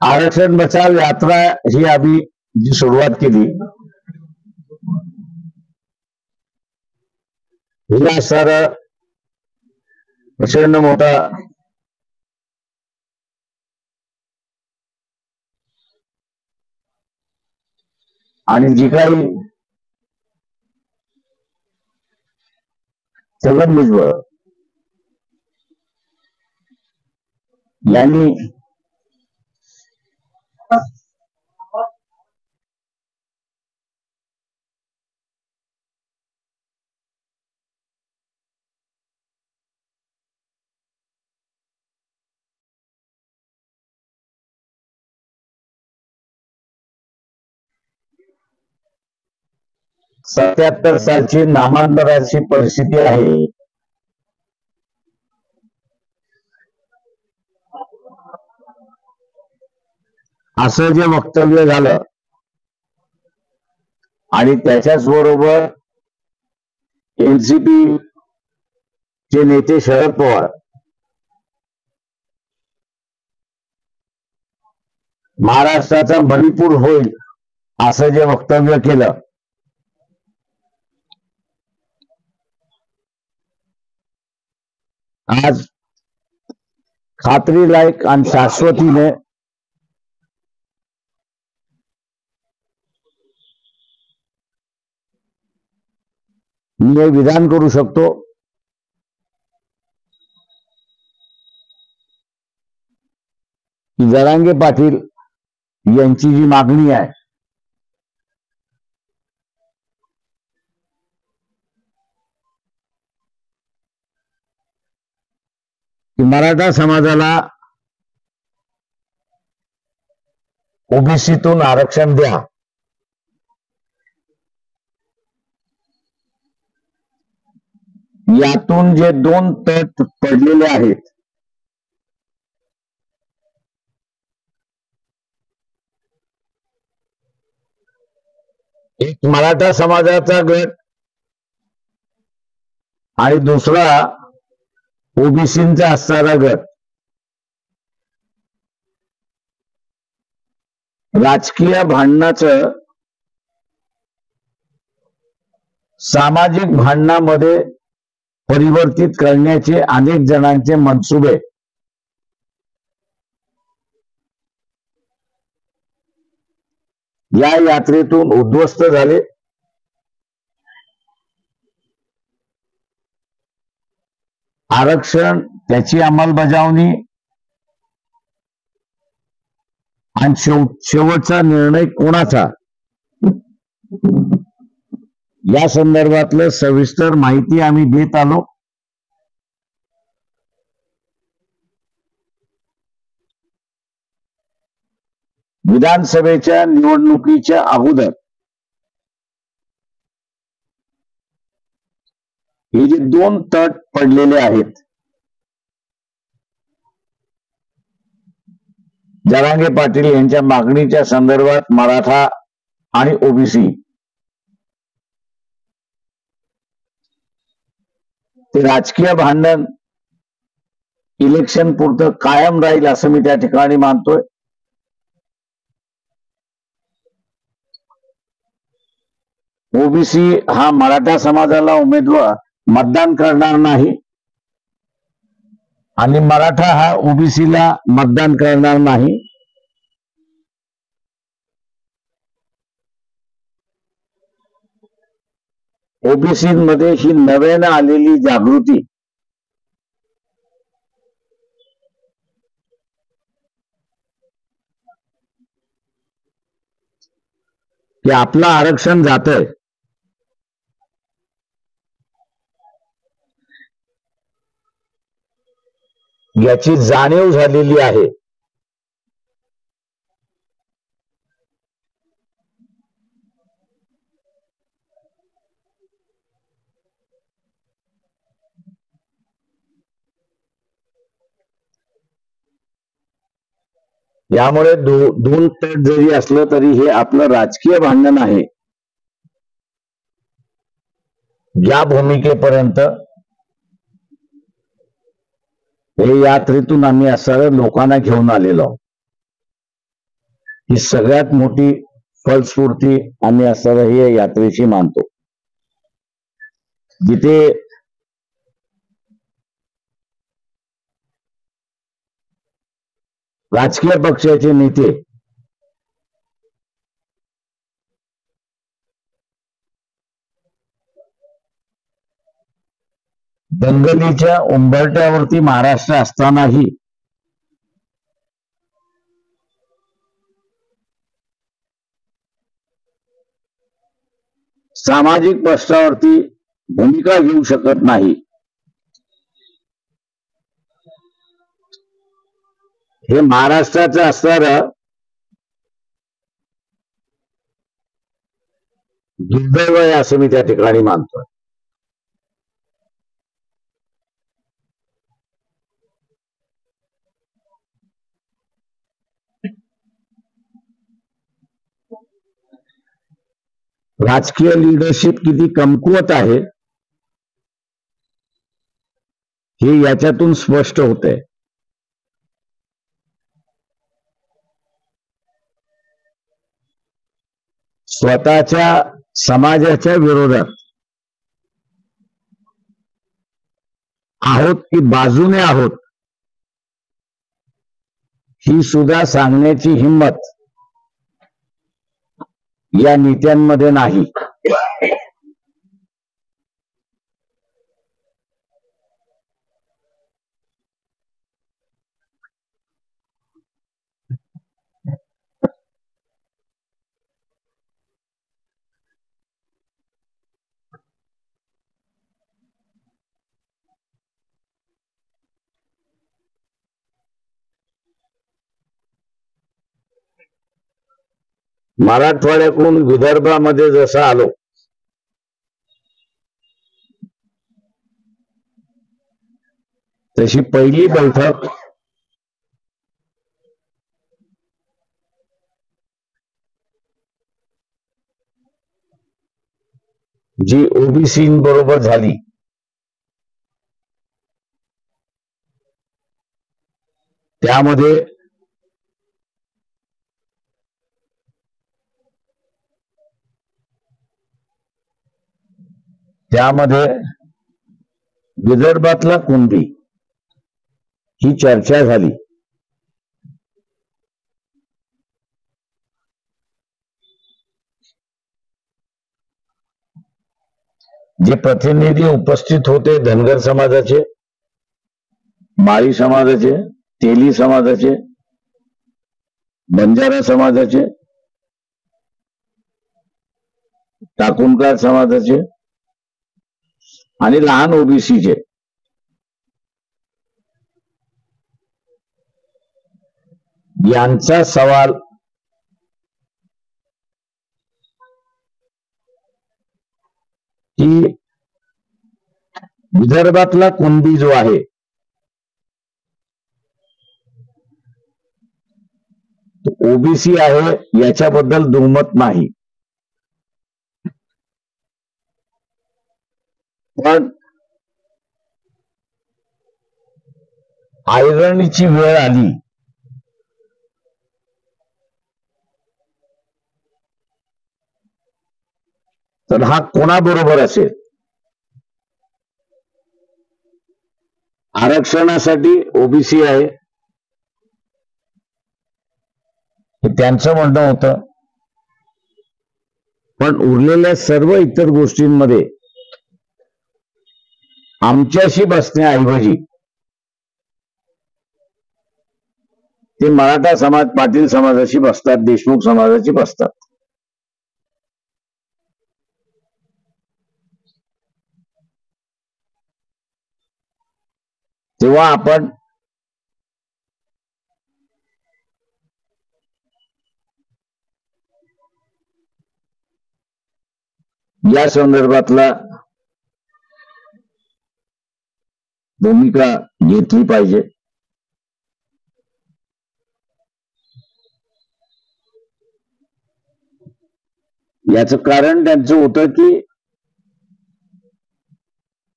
आरक्षण बचाव यात्रा ही आम्ही जी सुरुवात केली, हिला सर प्रचंड मोठा आणि जी काही छगन भुजबळ यांनी सत्याहत्तर सालची नामांतराची परिस्थिती आहे. असं जे वक्तव्य झालं आणि त्याच्याच बरोबर एनसीपी चे नेते शरद पवार महाराष्ट्राचा मणिपूर होईल असं जे वक्तव्य केलं, आज खात्रीलायक आणि शाश्वतीने मी हे विधान करू शकतो की जरांगे पाटील यांची जी मागणी आहे की मराठा समाजाला ओबीसीतून आरक्षण द्या, यातून जे 2 तट पडलेले आहेत एक मराठा समाजाचा गट आणि दुसरा ओबीसींचा असणारा गट राजकीय भांडणाचं सामाजिक भांडणामध्ये परिवर्तित करण्याचे अनेक जणांचे मनसुबे या यात्रेतून उद्ध्वस्त झाले. आरक्षण, त्याची अंमलबजावणी आणि शेवटचा निर्णय कोणाचा या संदर्भातलं सविस्तर माहिती आम्ही देत आलो. विधानसभेच्या निवडणुकीच्या अगोदर हे जे 2 तट पडलेले आहेत, जरांगे पाटील यांच्या मागणीच्या संदर्भात मराठा आणि ओबीसी, ते राजकीय भांडण इलेक्शन पुरतं कायम राहील असं मी त्या ठिकाणी मानतोय. ओबीसी हा मराठा समाजाला उमेदवार मतदान करणार नाही आणि मराठा हा ओबीसीला मतदान करणार नाही. ओबीसीमध्ये ही नव्यानं आलेली जागृती की आपलं आरक्षण जातंय, याची जाणीव झालेली आहे. यामुळे 2 तट जरी असलं तरी हे आपलं राजकीय भांडण आहे या भूमिकेपर्यंत हे यात्रेतून आम्ही असं लोकांना घेऊन आलेलो. ही सगळ्यात मोठी फलस्फूर्ती आम्ही असताना ही यात्रेची मानतो. जिथे राजकीय पक्षाचे नेते दंगलीच्या उंबरठ्यावरती महाराष्ट्र असतानाही सामाजिक प्रश्नावरती भूमिका घेऊ शकत नाही, हे महाराष्ट्राचं असणारं दुर्दैव आहे असं मी त्या ठिकाणी मानतो. राजकीय लीडरशिप किती कमकुवत आहे हे याच्यातून स्पष्ट होतंय. स्वतःच्या समाजाच्या विरोधात आहोत की बाजूने आहोत ही सुद्धा सांगण्याची हिंमत या नेत्यांमध्ये नाही. मराठवाड्याकडून विदर्भामध्ये जसं आलो तशी पहिली बैठक जी ओबीसी बरोबर झाली त्यामध्ये विदर्भातला कुणबी ही चर्चा झाली. जे प्रतिनिधी उपस्थित होते धनगर समाजाचे, माळी समाजाचे, तेली समाजाचे, बंजारा समाजाचे, टाकुणकार समाजाचे आणि लहान ओबीसीचे, यांचा सवाल की विदर्भातला कुणबी जो आहे तो ओबीसी आहे याच्याबद्दल दुमत नाही, पण ऐरणीची वेळ आली तर हा कोणाबरोबर असेल? आरक्षणासाठी ओबीसी आहे हे त्यांचं म्हणणं होतं, पण उरलेल्या सर्व इतर गोष्टींमध्ये आमच्याशी बसण्याऐवजी ते मराठा समाज, पाटील समाजाशी बसतात, देशमुख समाजाशी बसतात. तेव्हा आपण या संदर्भातला भूमिका घेतली पाहिजे. याचं कारण त्यांचं होतं की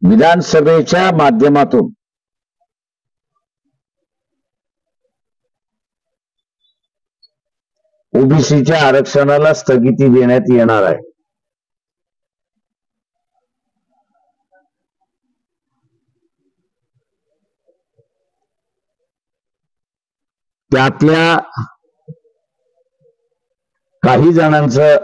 विधानसभेच्या माध्यमातून ओबीसीच्या आरक्षणाला स्थगिती देण्यात येणार आहे. त्यातल्या काही जणांचं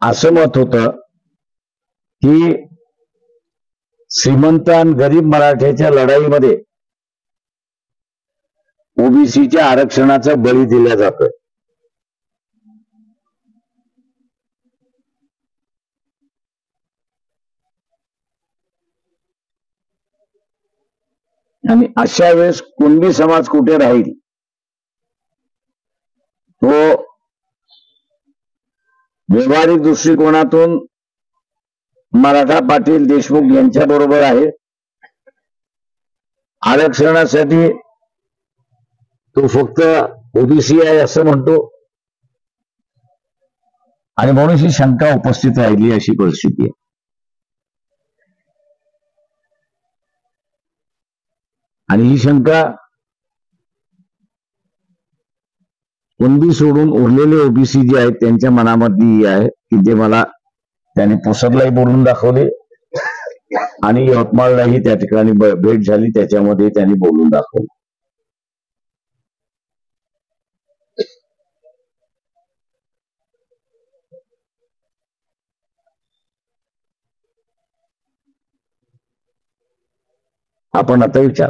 असं मत होतं की श्रीमंत आणि गरीब मराठ्याच्या लढाईमध्ये ओबीसीच्या आरक्षणाचा बळी दिला जातोय. आणि अशा वेळेस कुणबी समाज कुठे राहील, तो व्यावहारिक दृष्टिकोनातून मराठा पाटील देशमुख यांच्या बरोबर आहे. आरक्षणासाठी तो फक्त ओबीसी आहे असं म्हणतो आणि म्हणून ही शंका उपस्थित राहिली अशी परिस्थिती आहे. आणि ही शंका कुणबी सोडून उरलेले ओबीसी जे आहेत त्यांच्या मनामधली आहे की जे मला त्याने पुसदलाही बोलून दाखवले आणि यवतमाळलाही त्या ठिकाणी भेट झाली, त्याच्यामध्ये त्यांनी बोलून दाखवलं. आपण आता विचार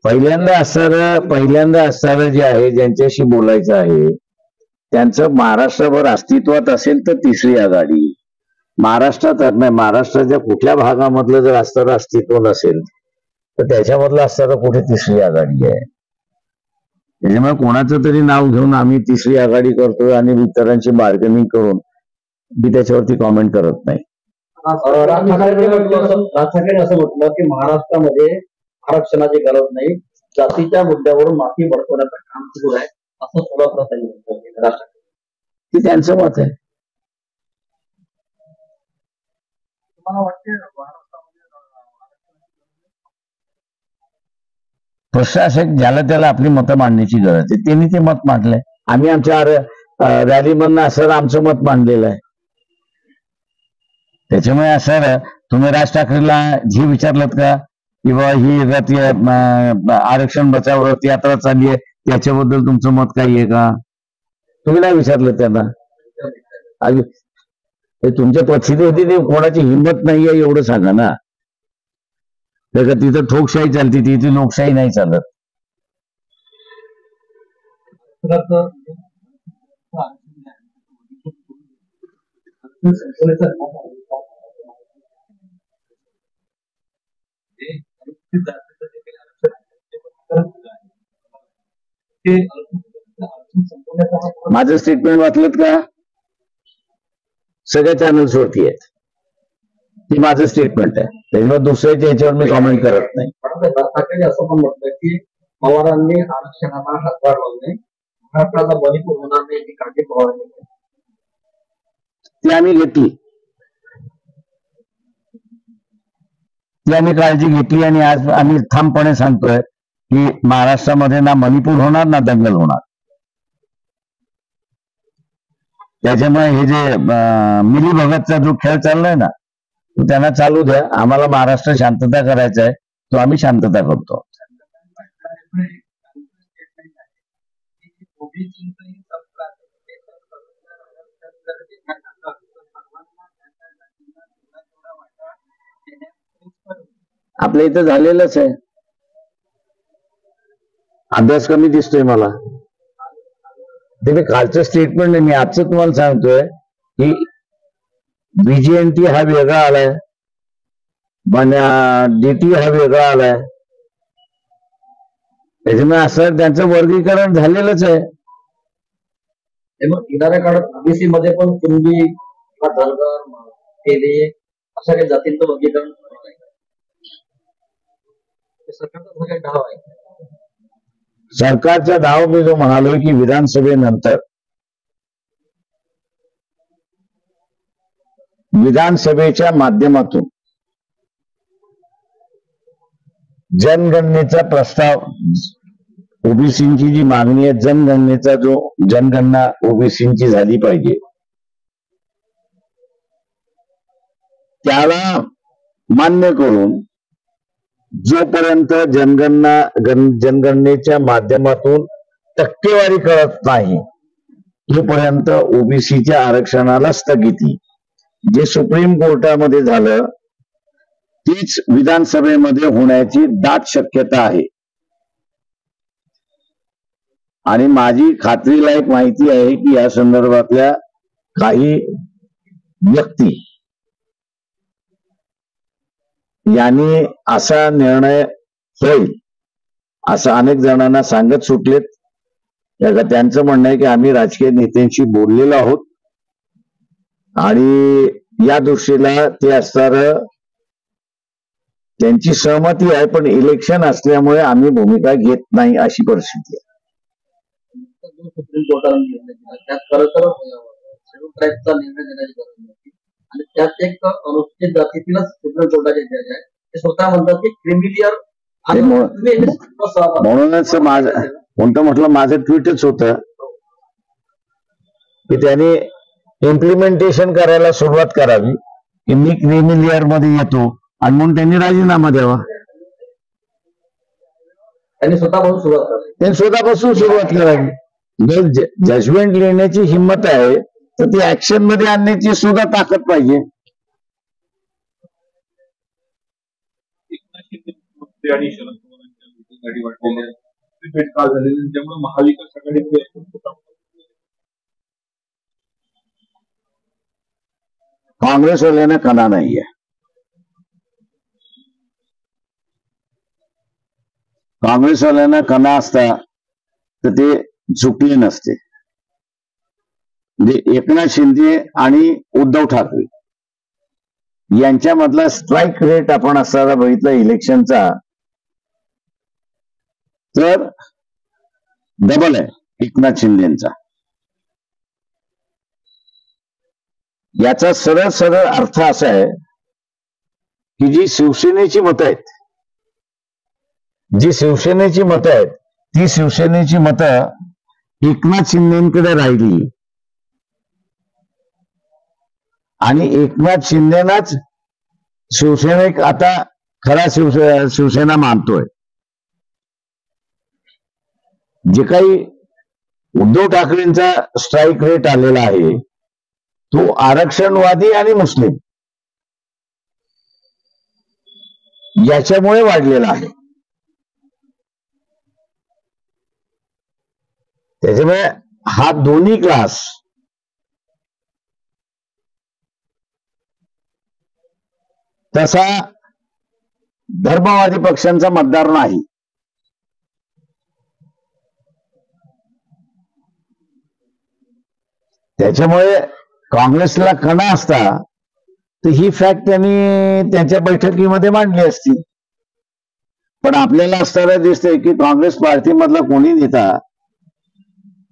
पहिल्यांदा असणारं जे आहे ज्यांच्याशी बोलायचं आहे त्यांचं महाराष्ट्रभर अस्तित्वात असेल तर तिसरी आघाडी, महाराष्ट्रात नाही, महाराष्ट्राच्या कुठल्या भागामधलं जर असणारं अस्तित्व नसेल तर त्याच्यामधलं असणारं कुठे तिसरी आघाडी आहे. त्याच्यामुळे कोणाचं तरी नाव घेऊन आम्ही तिसरी आघाडी करतोय आणि इतरांची बार्गेनिंग करून मी त्याच्यावरती कॉमेंट करत नाही. राज ठाकरेंनी असं म्हटलं की महाराष्ट्रामध्ये आरक्षणाची गरज नाही, जातीच्या मुद्द्यावरून माफी भडकवण्याचं काम सुरू आहे असं थोडं राज ठाकरे. त्यांचं मत आहे. तुम्हाला वाटते प्रश्न असे ज्याला त्याला आपली मतं मांडण्याची गरज आहे, त्यांनी ते मत मांडलंय. आम्ही आमच्या रॅलीमधनं असं आमचं मत मांडलेलं आहे. त्याच्यामुळे असं तुम्ही राज ठाकरेला जे विचारलं का की बाबा ही आरक्षण बचाव रथ यात्रा चालली आहे त्याच्याबद्दल तुमचं मत काही आहे का, तुम्ही नाही विचारलं त्यांना. तुमच्या परिस्थितीवरती कोणाची हिंमत नाहीये एवढं सांगा ना. तर तिथं ठोकशाही चालते, तिथे लोकशाही नाही चालत. माझं स्टेटमेंट वाचलत का? सगळ्या चॅनल्स वरती आहेत. ते माझं स्टेटमेंट आहे, त्याच्यामुळे दुसऱ्याच्या याच्यावर मी कॉमेंट करत नाही. असं पण म्हटलं की पवारांनी आरक्षणाला हातभार लावणे, महाराष्ट्राला बळी होणार नाही याची काळजी पवारांनी ती आम्ही घेतली, ती आम्ही काळजी घेतली. आणि आज आम्ही ठामपणे सांगतोय की महाराष्ट्रामध्ये ना मणिपूर होणार ना दंगल होणार. त्याच्यामुळे हे जे मिलीभगतचा जो खेळ चाललाय ना तो त्यांना चालू द्या. आम्हाला महाराष्ट्र शांतता करायचा आहे, तो आम्ही शांतता करतो. आपल्या इथं झालेलंच आहे. अभ्यास कमी दिसतोय मला. ते मी कालचं स्टेटमेंट नाही, मी आजचं तुम्हाला सांगतोय की बीजीएनटी हा वेगळा आलाय, डीटी हा वेगळा आलाय. त्याच्यामुळे असं त्यांचं वर्गीकरण झालेलंच आहे. येणाऱ्या काळात ओबीसी मध्ये पण कुणबी, धनगर, तेली अशा काही जातींचं वर्गीकरण सरकारचा काही डाव आहे? सरकारचा डाव मी जो म्हणालोय की विधानसभेनंतर विधानसभेच्या माध्यमातून जनगणनेचा प्रस्ताव, ओबीसींची जी मागणी आहे, जनगणनेचा जो जनगणना ओबीसींची झाली पाहिजे, त्याला मान्य करून जोपर्यंत जनगणनेच्या माध्यमातून टक्केवारी कळत नाही तोपर्यंत ओबीसीच्या आरक्षणाला स्थगिती. जे सुप्रीम कोर्टामध्ये झालं तीच विधानसभेमध्ये होण्याची दाट शक्यता आहे. आणि माझी खात्रीलायक माहिती आहे की या संदर्भातल्या काही व्यक्ती यांनी असा निर्णय होईल असं अनेक जणांना सांगत सुटलेत. त्यांचं म्हणणं आहे की आम्ही राजकीय नेत्यांशी बोललेलो आहोत आणि या दृष्टीला ते असणारं त्यांची सहमती आहे, पण इलेक्शन असल्यामुळे आम्ही भूमिका घेत नाही अशी परिस्थिती आहे. सुप्रीम कोर्टाने निर्णय दिला त्यात खरं तर शेड्यूल ट्राईबचा निर्णय देण्याची गरज नव्हती आणि त्यात एक अनुसूचित जातीतीलच सुप्रीम कोर्टाचे जज आहे ते स्वतः म्हणतात की क्रिमिलियर. म्हणूनच माझं कोणतं म्हटलं, माझं ट्विटच होतं की त्यांनी इम्प्लिमेंटेशन करायला सुरुवात करावी की मी क्रिमिलियर मध्ये येतो आणि म्हणून त्यांनी राजीनामा द्यावा. त्यांनी स्वतःपासून सुरुवात करावी. त्यांनी स्वतःपासून सुरुवात करावी. जर जजमेंट लिहिण्याची हिंमत आहे तर ती ऍक्शन मध्ये आणण्याची सुद्धा ताकद पाहिजे. आणि शरद पवारांच्या गाडी वाटलेल्या रिपीट काल झालेल्या त्यामुळे महाविकास आघाडीमध्ये काँग्रेसवाल्यांना कणा नाहीये. काँग्रेसवाल्यांना कणा असता तर ते झुकले नसते. म्हणजे एकनाथ शिंदे आणि उद्धव ठाकरे यांच्यामधला स्ट्राईक रेट आपण असताना बघितला इलेक्शनचा तर डबल आहे एकनाथ शिंदेचा. याचा सरळ सरळ अर्थ असा आहे की जी शिवसेनेची मतं आहेत, जी शिवसेनेची मतं आहेत ती शिवसेनेची मतं एकनाथ शिंदेकडे राहिली आणि एकनाथ शिंदेनाच शिवसेनेक आता खरा शिवसेना मानतोय. जे काही उद्धव ठाकरेंचा स्ट्राईक रेट आलेला आहे तो आरक्षणवादी आणि मुस्लिम याच्यामुळे वाढलेला आहे. त्याच्यामुळे हा दोन्ही क्लास तसा धर्मवादी पक्षांचा मतदार नाही. त्याच्यामुळे काँग्रेसला कणा असता तर ही फॅक्ट त्यांनी त्यांच्या बैठकीमध्ये मांडली असती. पण आपल्याला असताना दिसतंय की काँग्रेस पार्टीमधला कोणी नेता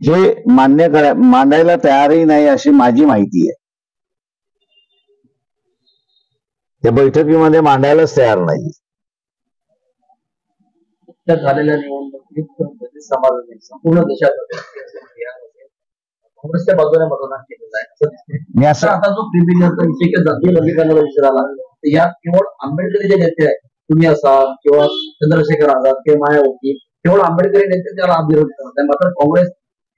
हे मांडायला तयारही नाही अशी माझी माहिती आहे. त्या बैठकीमध्ये मांडायलाच तयार नाही. झालेल्या निवडणुकीत समाजाने संपूर्ण देशात काँग्रेसच्या बाजूने मतदान केलेलं आहे असं आता जो प्रिव्हिलियनचा विषय जातीय वर्गीकरणाचा विषय आला तर यात केवळ आंबेडकरी जे नेते आहेत, तुम्ही असाल किंवा चंद्रशेखर आझाद किंवा मायावती, केवळ आंबेडकरी नेते त्याला विरोध करत आहे. मात्र काँग्रेस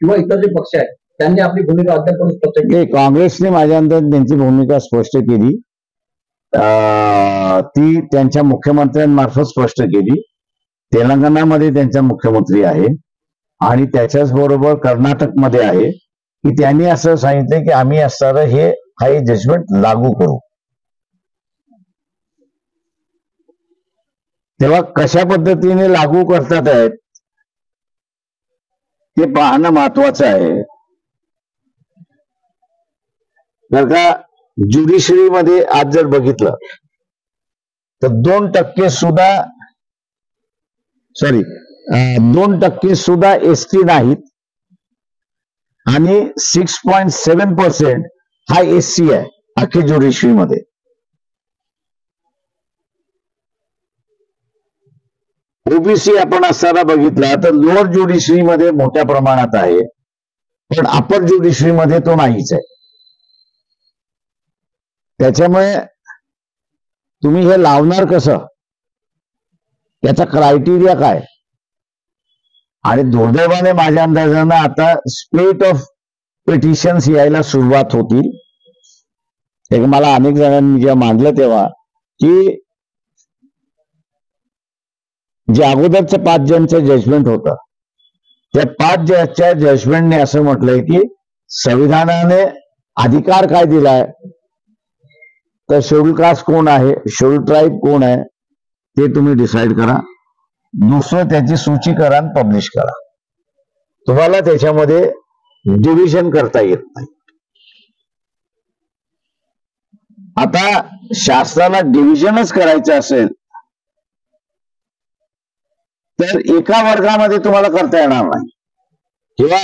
किंवा इतर जे पक्ष आहेत त्यांनी आपली भूमिका अद्याप स्पष्ट केली. काँग्रेसने माझ्या अंदाज त्यांची भूमिका स्पष्ट केली, ती त्यांच्या मुख्यमंत्र्यांमार्फत स्पष्ट केली. तेलंगणामध्ये त्यांचा मुख्यमंत्री आहे आणि त्याच्याच बरोबर कर्नाटकमध्ये आहे की त्यांनी असं सांगितलं की आम्ही असताना हे काही जजमेंट लागू करू. तेव्हा कशा पद्धतीने लागू करतात आहेत ते पाहणं महत्वाचं आहे. जर का ज्युडिशरीमध्ये आज जर बघितलं तर 2% सुद्धा सॉरी 2% सुद्धा एसटी नाहीत आणि 6.7% हा एससी आहे अख्खी ज्युडिशरीमध्ये. ओबीसी आपण असताना बघितला तर लोअर ज्युडिशरीमध्ये मोठ्या प्रमाणात आहे, पण अप्पर ज्युडिशरीमध्ये तो नाहीच आहे. त्याच्यामुळे तुम्ही हे लावणार कसं, याचा क्रायटेरिया काय? आणि दुर्दैवाने माझ्या अंदाजानं आता स्प्लिट ऑफ पिटिशन्स यायला सुरुवात होतील. एक मला अनेक जणांनी जेव्हा मांडलं तेव्हा की जे अगोदरचं 5 जणचं जजमेंट होतं त्या 5 जजच्या जजमेंटने असं म्हटलंय की संविधानाने अधिकार काय दिलाय तर शेड्यूल कास्ट कोण आहे, शेड्यूल ट्राईब कोण आहे ते तुम्ही डिसाईड करा. दुसरं त्याची सूची करा आणि पब्लिश करा. तुम्हाला त्याच्यामध्ये डिव्हिजन करता येत नाही. आता शासनाला डिव्हिजनच करायचं असेल तर एका वर्गामध्ये तुम्हाला करता येणार नाही किंवा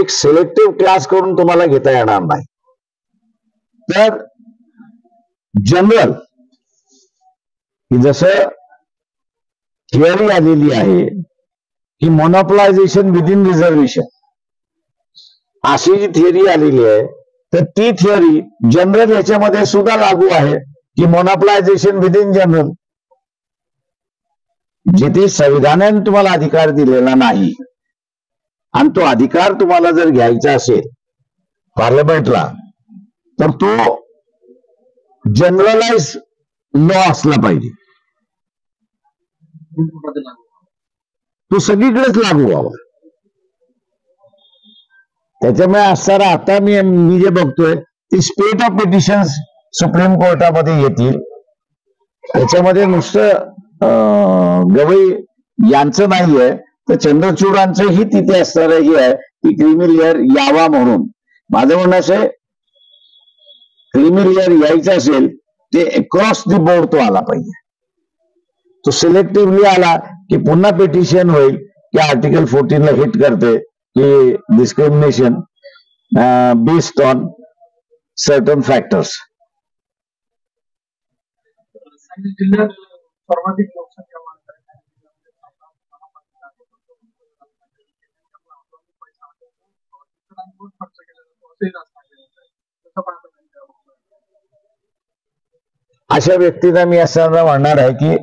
एक सिलेक्टिव्ह क्लास करून तुम्हाला घेता येणार नाही. तर जनरल जसं थिअरी आलेली आहे की मोनोपलायझेशन विदिन रिझर्वेशन अशी जी थिअरी आलेली आहे तर ती थिअरी जनरल याच्यामध्ये सुद्धा लागू आहे की मोनोपलायझेशन विदिन जनरल. जिथे संविधानाने तुम्हाला अधिकार दिलेला नाही आणि तो अधिकार तुम्हाला जर घ्यायचा असेल पार्लमेंटला तर तो जनरलाइज लॉ असला पाहिजे, तो सगळीकडेच लागू व्हावा. त्याच्यामुळे असताना आता मी जे बघतोय ती स्प्लिट ऑफ पिटिशन्स सुप्रीम कोर्टामध्ये येतील. त्याच्यामध्ये नुसतं गवई यांचं नाहीये तर चंद्रचूडांचंही तिथे असणारं हे आहे की क्रीमी लेअर यावा म्हणून. माझं म्हणणं असं क्रीमी लेअर यायचं असेल ते अक्रॉस दी बोर्ड तो आला पाहिजे. तो सिलेक्टिव्हली आला की पुन्हा पिटिशन होईल की आर्टिकल 14 ला हिट करते की discrimination based on certain factors. जिल्ह्यात सर्वाधिक लोकसंख्या अशा व्यक्तीला मी असं म्हणणार आहे की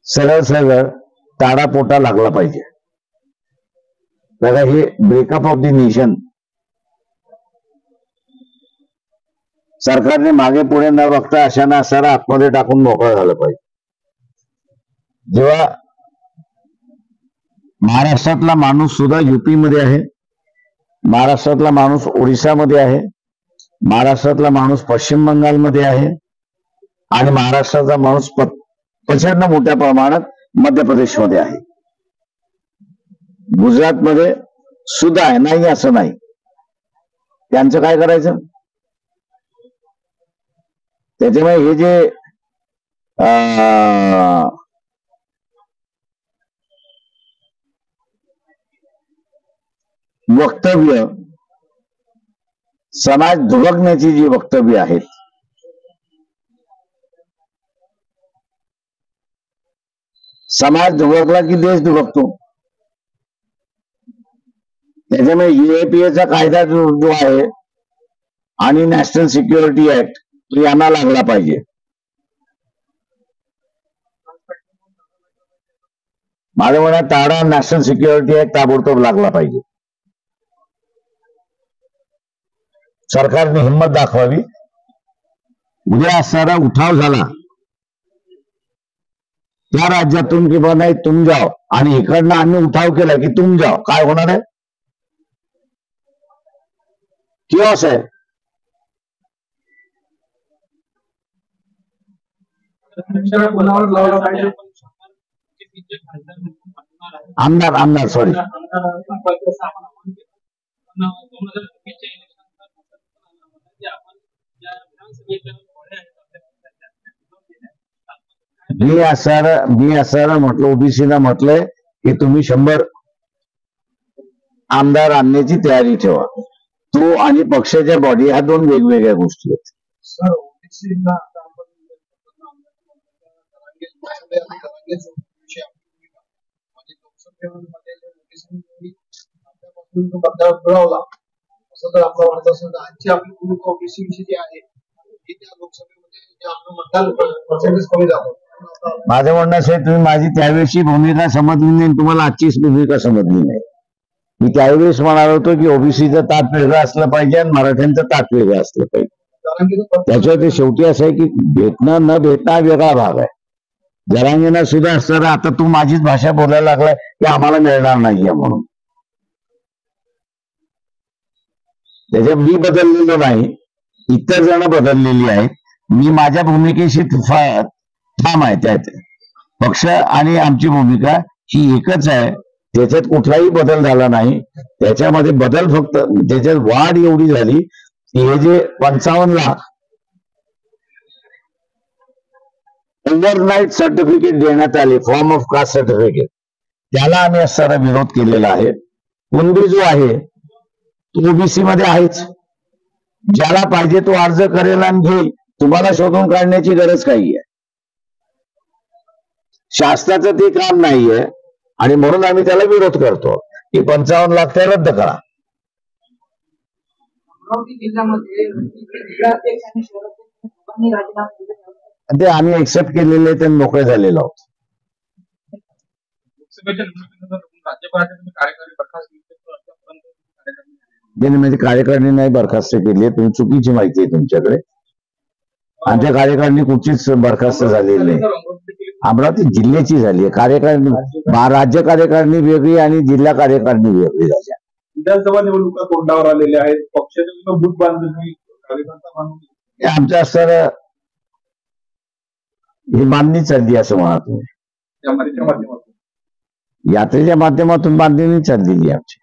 सरळ सरळ ताडापोटा लागला पाहिजे. बघा हे ब्रेकअप ऑफ द नेशन सरकारने मागे पुढे न बघता अशाना असारा आतमध्ये टाकून मोकळं झालं पाहिजे. जेव्हा महाराष्ट्रातला माणूस सुद्धा युपी मध्ये आहे, महाराष्ट्रातला माणूस ओडिशामध्ये आहे, महाराष्ट्रातला माणूस पश्चिम बंगालमध्ये आहे आणि महाराष्ट्राचा माणूस प्रचंड मोठ्या प्रमाणात मध्य प्रदेशमध्ये आहे, गुजरातमध्ये सुद्धा आहे, नाही असं नाही. त्यांचं काय करायचं? त्याच्यामुळे हे जे वक्तव्य समाज दुभगण्याची जी वक्तव्य आहेत समाज दुभगला की देश दुभगतो. त्याच्यामुळे UAPA कायदा जो आहे आणि नॅशनल सिक्युरिटी ऍक्ट तो यांना लागला पाहिजे. माझ्या मनात ताडा नॅशनल सिक्युरिटी ऍक्ट ताबडतोब लागला पाहिजे. सरकारने हिंमत दाखवावी. उद्या असणारा उठाव झाला त्या राज्यातून की बा नाही तुम जाओ आणि इकडनं आम्ही उठाव केला की तुम जाओ, काय होणार आहे? किओस आहे. आमदार सॉरी मी असं म्हटलं, ओबीसीला म्हटलंय की तुम्ही 100 आमदार आणण्याची तयारी ठेवा. तो आणि पक्षाच्या बॉडी ह्या दोन वेगवेगळ्या गोष्टी आहेत. सर, ओबीसीला आता आपण आणि लोकसभेमध्ये ओबीसी आपल्यापासून तो मतदार मिळवला असं जर आपलं वाटत असेल तर आजची आपली भूमिका ओबीसी विषयी जी आहे की त्या लोकसभेमध्ये जे आपलं मतदान पर्सेंटेज कमी झालं. माझं म्हणणं असं आहे, तुम्ही माझी त्यावेळेची भूमिका समजली नाही, तुम्हाला आजचीच भूमिका समजली नाही. मी त्यावेळेस म्हणालो होतो की ओबीसीचं ताट वेगळं असलं पाहिजे आणि मराठ्यांचं ताट वेगळं असलं पाहिजे. त्याच्यावर ते शेवटी असं आहे की भेटणं न भेटणं हा वेगळा भाग आहे. जरांगेना सुद्धा असतं, आता तू माझीच भाषा बोलायला लागलाय की आम्हाला मिळणार नाहीये म्हणून. त्याच्यात मी बदललेलो नाही, इतर जण बदललेली आहेत. मी माझ्या भूमिकेशी ठाम आहे. त्यात पक्ष आणि आमची भूमिका ही एकच आहे. त्याच्यात कुठलाही बदल झाला नाही. त्याच्यामध्ये बदल फक्त त्याच्यात वाढ एवढी झाली की हे जे 55 लाख ओव्हरनाईट सर्टिफिकेट देण्यात आले, फॉर्म ऑफ कास्ट सर्टिफिकेट, त्याला आम्ही असणारा विरोध केलेला आहे. कुणबी जो आहे तो ओबीसी मध्ये आहेच. ज्याला पाहिजे तो अर्ज करेल आणि घेईल. तुम्हाला शोधून काढण्याची गरज काही आहे. शासनाचं ते काम नाहीये आणि म्हणून आम्ही त्याला विरोध करतो की 55 लाख ते रद्द करा. अमरावती जिल्ह्यामध्ये जिल्हाध्यक्ष आणि शहराध्यक्ष दोघांनी राजीनामे दिले. ते आम्ही एक्सेप्ट केलेले ते मोकळे झालेलो आहोत. लोकसभेच्या निवडणुकीनंतर राज्यभराचे तुम्ही कार्यकारी बरखास्त केले, तर आतापर्यंत कार्यकारी म्हणजे कार्यकारिणी नाही बरखास्त केली. तुम्ही चुकीची माहिती आहे तुमच्याकडे. आमच्या कार्यकारिणी कुठचीच बरखास्त झालेली नाही. अमरावती जिल्ह्याची झाली आहे कार्यकारिणी. राज्य कार्यकारिणी वेगळी आणि जिल्हा कार्यकारिणी वेगळी झाली. विधानसभा निवडणुका तोंडावर आलेल्या आहेत. पक्षाच्या बूथ बांधणी कार्यकर्ता बांधणी आमच्या सर ही बांधणी चालली असं म्हणा तुम्ही. या माध्यमातून यात्रेच्या माध्यमातून बांधणी चाललेली आमची.